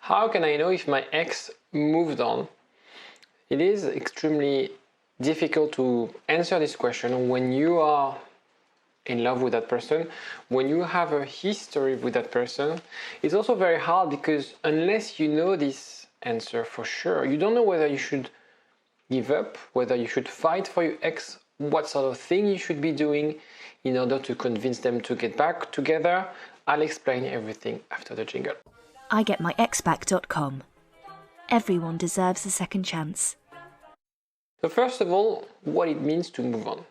How can I know if my ex moved on? It is extremely difficult to answer this question when you are in love with that person, when you have a history with that person. It's also very hard because unless you know this answer for sure, you don't know whether you should give up, whether you should fight for your ex, what sort of thing you should be doing in order to convince them to get back together. I'll explain everything after the jingle. IGetMyExBack.com. Everyone deserves a second chance. So first of all, what it means to move on.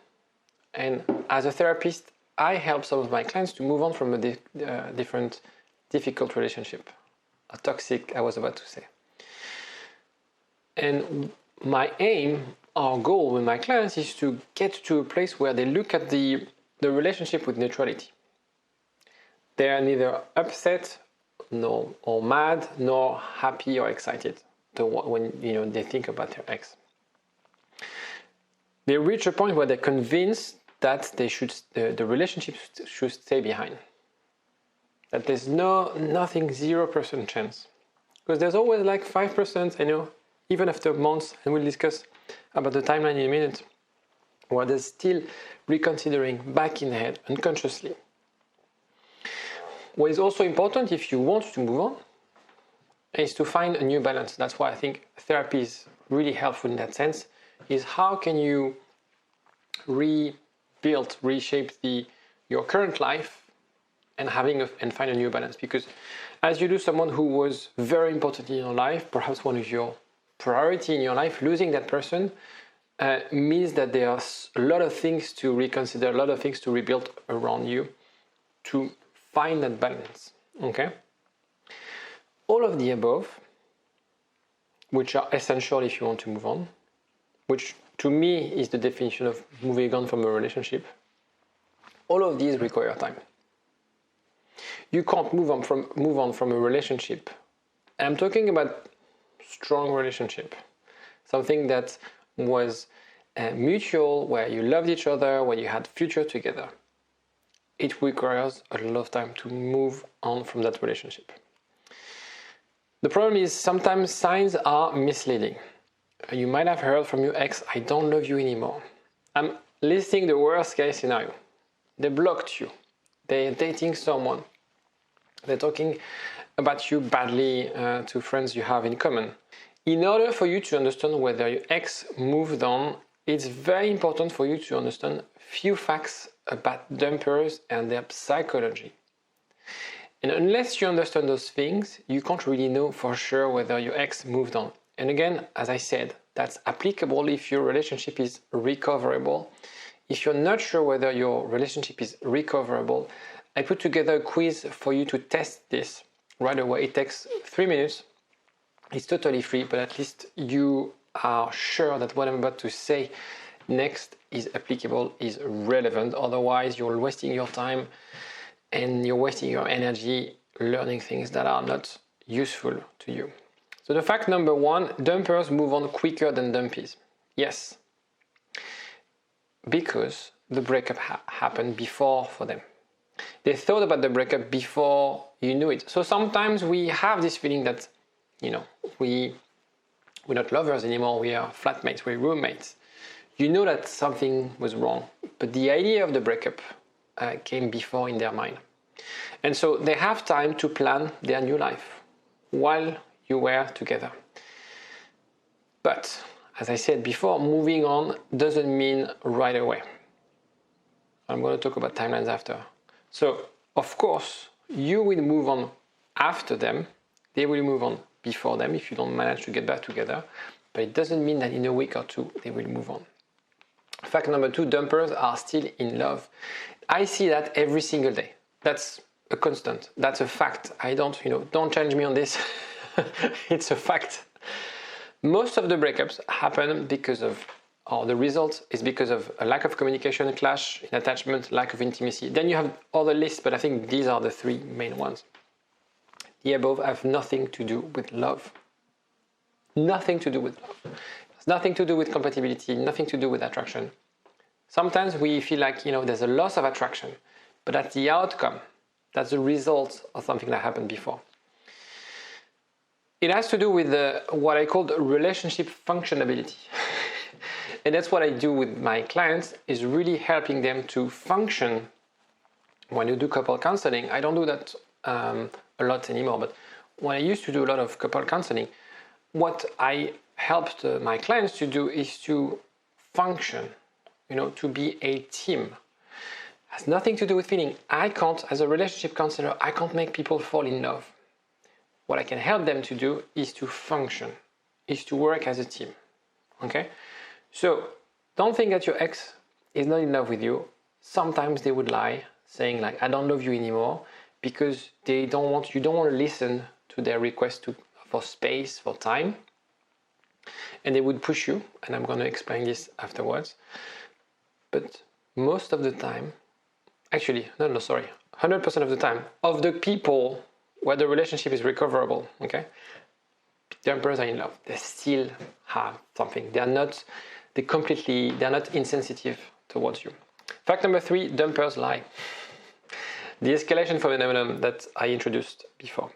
And as a therapist, I help some of my clients to move on from a different difficult relationship. A toxic, I was about to say. And my aim, our goal with my clients is to get to a place where they look at the relationship with neutrality. They are neither upset or mad, nor happy or excited when they think about their ex. They reach a point where they're convinced that the relationship should stay behind. That there's nothing 0% chance. Because there's always like 5%, even after months, and we'll discuss about the timeline in a minute, where they're still reconsidering back in the head unconsciously. What is also important if you want to move on is to find a new balance. That's why I think therapy is really helpful in that sense, is how can you reshape your current life and find a new balance. Because as you lose someone who was very important in your life, perhaps one of your priority in your life, losing that person means that there are a lot of things to reconsider, a lot of things to rebuild around you to find that balance, okay? All of the above, which are essential if you want to move on, which to me is the definition of moving on from a relationship, all of these require time. You can't move on from a relationship. I'm talking about strong relationship, something that was mutual, where you loved each other, where you had future together. It requires a lot of time to move on from that relationship. The problem is sometimes signs are misleading. You might have heard from your ex, I don't love you anymore. I'm listing the worst case scenario. They blocked you. They're dating someone. They're talking about you badly to friends you have in common. In order for you to understand whether your ex moved on, it's very important for you to understand few facts about dumpers and their psychology. And unless you understand those things, you can't really know for sure whether your ex moved on. And again, as I said, that's applicable if your relationship is recoverable. If you're not sure whether your relationship is recoverable, I put together a quiz for you to test this right away. It takes 3 minutes. It's totally free, but at least you are sure that what I'm about to say next is applicable, is relevant. Otherwise, you're wasting your time and you're wasting your energy learning things that are not useful to you. So the fact number 1, dumpers move on quicker than dumpies. Yes, because the breakup happened before for them. They thought about the breakup before you knew it. So sometimes we have this feeling that, we're not lovers anymore, we are flatmates, we're roommates. You know that something was wrong, but the idea of the breakup came before in their mind. And so they have time to plan their new life while you were together. But, as I said before, moving on doesn't mean right away. I'm going to talk about timelines after. So, of course, you will move on after them. They will move on before them if you don't manage to get back together. But it doesn't mean that in a week or two, they will move on. Fact number 2, dumpers are still in love. I see that every single day. That's a constant. That's a fact. Don't challenge me on this. It's a fact. Most of the breakups happen the result is because of a lack of communication, a clash in attachment, lack of intimacy. Then you have other lists, but I think these are the 3 main ones. The above have nothing to do with love. Nothing to do with love. It's nothing to do with compatibility, nothing to do with attraction. Sometimes we feel like, there's a loss of attraction, but that's the outcome. That's the result of something that happened before. It has to do with what I call the relationship functionability. And that's what I do with my clients, is really helping them to function. When you do couple counseling, I don't do that a lot anymore, but when I used to do a lot of couple counseling, what I helped my clients to do is to function, to be a team. It has nothing to do with feeling. I can't, as a relationship counselor, I can't make people fall in love. What I can help them to do is to function, is to work as a team. Okay? So don't think that your ex is not in love with you. Sometimes they would lie, saying like, I don't love you anymore, because you don't want to listen to their request for space, for time. And they would push you, and I'm going to explain this afterwards. But most of the time, 100% of the time, of the people where the relationship is recoverable, okay, dumpers are in love. They still have something. They're not insensitive towards you. Fact number 3, dumpers lie. The escalation phenomenon that I introduced before.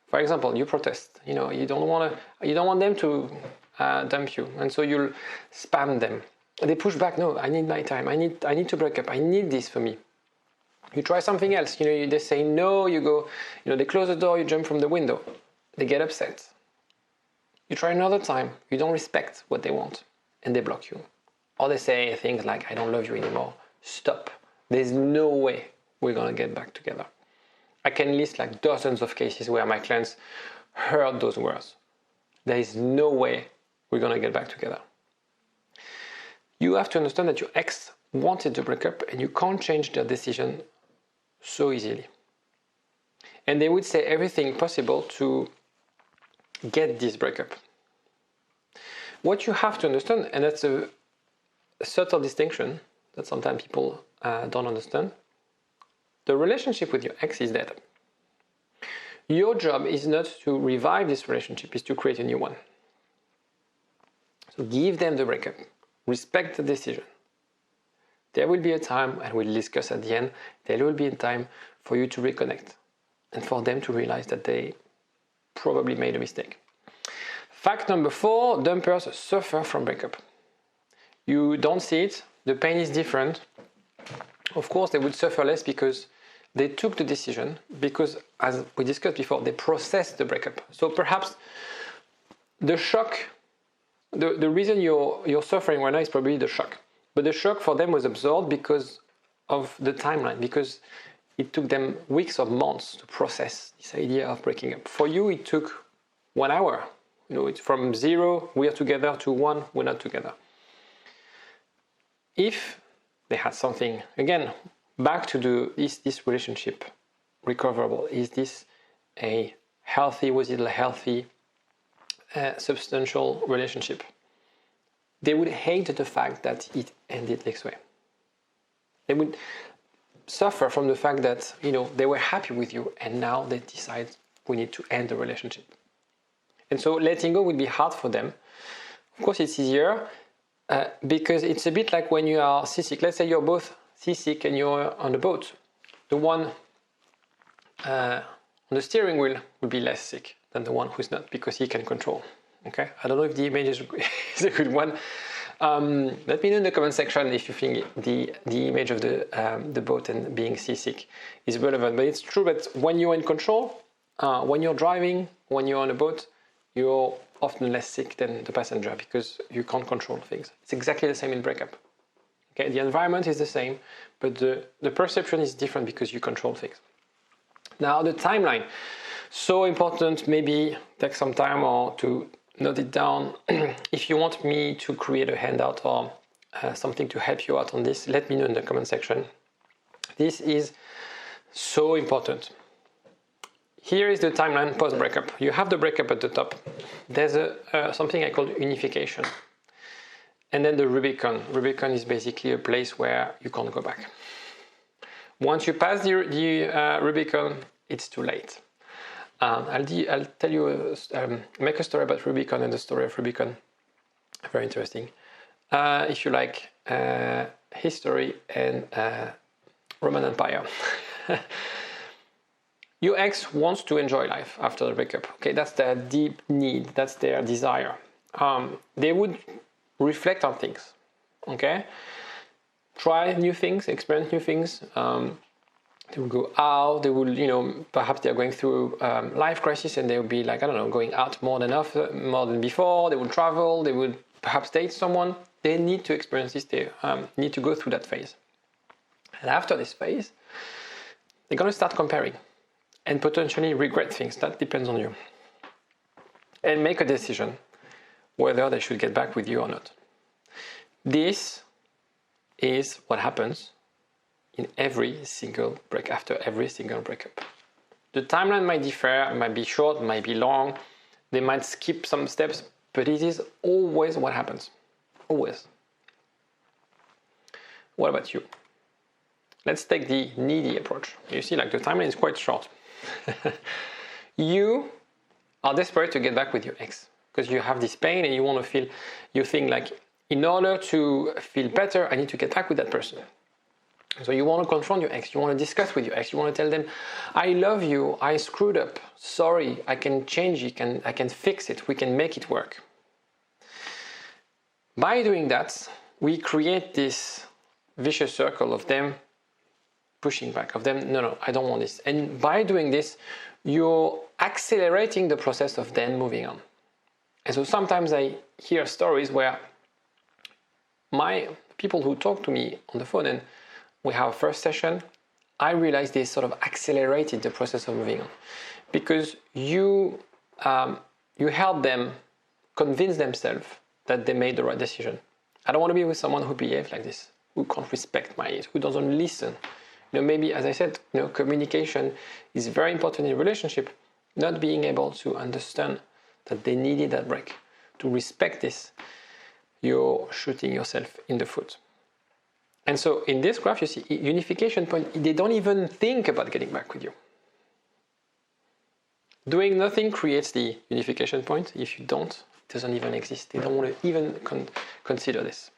For example, you protest. You don't want them to dump you, and so you'll spam them. They push back. No, I need my time. I need to break up. I need this for me. You try something else. They say no. You go. They close the door. You jump from the window. They get upset. You try another time. You don't respect what they want, and they block you. Or they say things like, "I don't love you anymore. Stop. There's no way we're gonna get back together." I can list like dozens of cases where my clients heard those words. There is no way we're gonna get back together. You have to understand that your ex wanted to break up, and you can't change their decision so easily. And they would say everything possible to get this breakup. What you have to understand, and that's a subtle distinction that sometimes people don't understand, the relationship with your ex is dead. Your job is not to revive this relationship, it's to create a new one. So give them the breakup. Respect the decision. There will be a time, and we'll discuss at the end, there will be a time for you to reconnect and for them to realize that they probably made a mistake. Fact number 4, dumpers suffer from breakup. You don't see it, the pain is different. Of course, they would suffer less because they took the decision, because as we discussed before, they processed the breakup. So perhaps the shock, the reason you're suffering right now is probably the shock. But the shock for them was absorbed because of the timeline, because it took them weeks or months to process this idea of breaking up. For you, it took 1 hour. It's from 0, we are together, to 1, we're not together. If they had something, again, back to is this relationship recoverable? Is this was it a healthy, substantial relationship? They would hate the fact that it ended this way. They would suffer from the fact that, they were happy with you and now they decide we need to end the relationship. And so letting go would be hard for them. Of course, it's easier because it's a bit like when you are seasick. Let's say you're both seasick and you're on a boat. The one on the steering wheel will be less sick than the one who's not, because he can control. Okay, I don't know if the image is a good one. Let me know in the comment section if you think the image of the boat and being seasick is relevant. But it's true that when you're in control, when you're driving, when you're on a boat, you're often less sick than the passenger because you can't control things. It's exactly the same in breakup. Okay, the environment is the same, but the perception is different because you control things. Now the timeline, so important. Maybe take some time or to note it down. If you want me to create a handout or something to help you out on this, let me know in the comment section. This is so important. Here is the timeline post-breakup. You have the breakup at the top. There's something I call unification. And then the Rubicon. Rubicon is basically a place where you can't go back. Once you pass the Rubicon, it's too late. I'll tell you, make a story about Rubicon and the story of Rubicon. Very interesting. If you like history and Roman Empire. Your ex wants to enjoy life after the breakup. Okay, that's their deep need. That's their desire. They would reflect on things. Okay, try new things, experience new things. They will go out. They will, perhaps they are going through life crisis, and they will be like, I don't know, going out more than before. They will travel. They will perhaps date someone. They need to experience this. They need to go through that phase. And after this phase, they're going to start comparing and potentially regret things. That depends on you. And make a decision whether they should get back with you or not. This is what happens in every single after every single breakup. The timeline might differ, it might be short, it might be long. They might skip some steps, but it is always what happens. Always. What about you? Let's take the needy approach. You see, the timeline is quite short. You are desperate to get back with your ex because you have this pain and you think like, in order to feel better, I need to get back with that person. So you want to confront your ex, you want to discuss with your ex, you want to tell them, I love you, I screwed up, sorry, I can change it, I can fix it, we can make it work. By doing that, we create this vicious circle of them pushing back, of them, no, I don't want this. And by doing this, you're accelerating the process of them moving on. And so sometimes I hear stories where my people who talk to me on the phone and we have a first session, I realized they sort of accelerated the process of moving on because you help them convince themselves that they made the right decision. I don't want to be with someone who behaves like this, who can't respect my needs, who doesn't listen. Maybe, as I said, communication is very important in a relationship. Not being able to understand that they needed that break, to respect this, you're shooting yourself in the foot. And so in this graph, you see unification point, they don't even think about getting back with you. Doing nothing creates the unification point. If you don't, it doesn't even exist. They don't want to even consider this.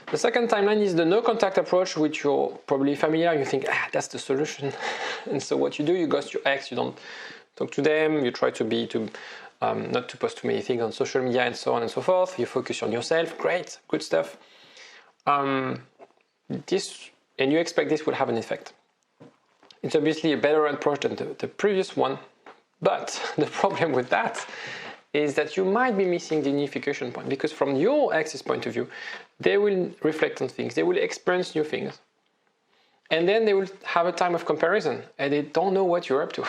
The second timeline is the no contact approach, which you're probably familiar. You think, that's the solution. And so what you do, you ghost your ex, you don't talk to them, you try to not to post too many things on social media and so on and so forth. You focus on yourself. Great, good stuff. And you expect this will have an effect. It's obviously a better approach than the previous one, but the problem with that is that you might be missing the unification point because from your ex's point of view, they will reflect on things, they will experience new things, and then they will have a time of comparison and they don't know what you're up to.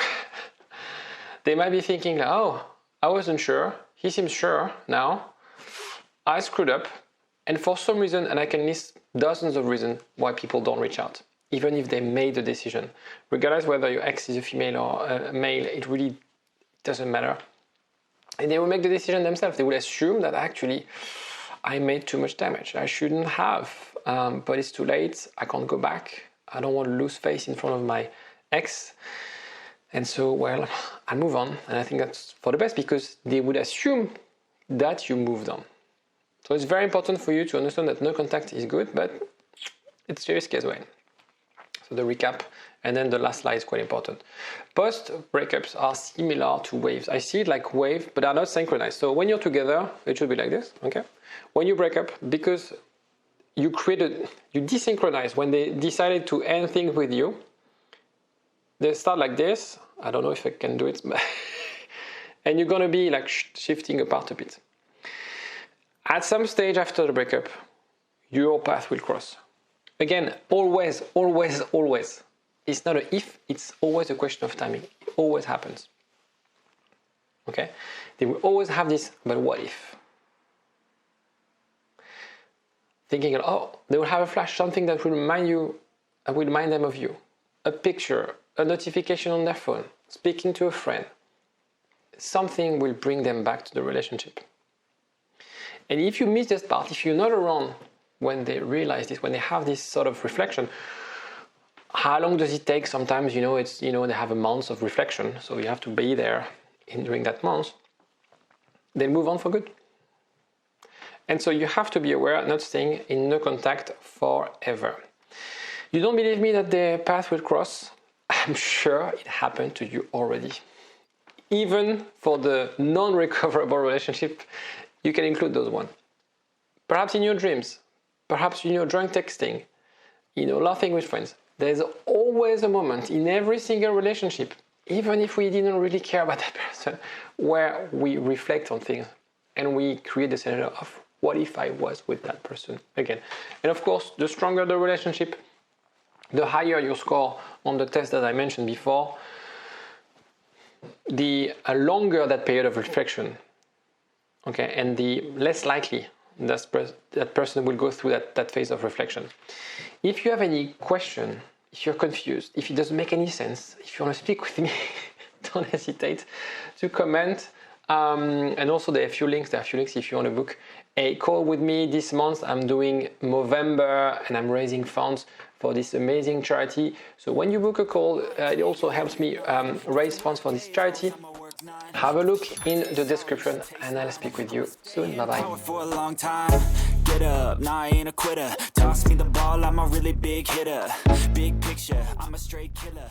They might be thinking, I wasn't sure, he seems sure now, I screwed up. And for some reason, and I can list dozens of reasons why people don't reach out, even if they made the decision. Regardless whether your ex is a female or a male, it really doesn't matter. And they will make the decision themselves. They will assume that actually, I made too much damage. I shouldn't have, but it's too late. I can't go back. I don't want to lose face in front of my ex. And so, I'll move on. And I think that's for the best because they would assume that you moved on. So it's very important for you to understand that no contact is good, but it's risky as well. So the recap, and then the last slide is quite important. Post-breakups are similar to waves. I see it like wave, but are not synchronized. So when you're together, it should be like this, okay? When you break up, because you desynchronize. When they decided to end things with you, they start like this. I don't know if I can do it, but and you're gonna be like shifting apart a bit. At some stage after the breakup, your path will cross. Again, always. It's not an if, it's always a question of timing. It always happens. Okay? They will always have this, but what if? Thinking, they will have a flash, something that will remind them of you. A picture, a notification on their phone, speaking to a friend. Something will bring them back to the relationship. And if you miss this part, if you're not around when they realize this, when they have this sort of reflection, how long does it take? Sometimes, they have a month of reflection, so you have to be there during that month. They move on for good. And so you have to be aware, not staying in no contact forever. You don't believe me that the path will cross? I'm sure it happened to you already. Even for the non-recoverable relationship, you can include those ones. Perhaps in your dreams, perhaps in your drunk texting, laughing with friends. There's always a moment in every single relationship, even if we didn't really care about that person, where we reflect on things and we create the scenario of what if I was with that person again. And of course, the stronger the relationship, the higher your score on the test that I mentioned before, the longer that period of reflection, okay, and the less likely that person will go through that phase of reflection. If you have any question, if you're confused, if it doesn't make any sense, if you want to speak with me, don't hesitate to comment. And also there are a few links if you want to book a call with me this month. I'm doing Movember and I'm raising funds for this amazing charity. So when you book a call, it also helps me raise funds for this charity. Have a look in the description and I'll speak with you soon. Bye-bye. For a long time, get up, nah, I ain't a quitter. Toss me the ball, I'm a really big hitter. Big picture, I'm a straight killer.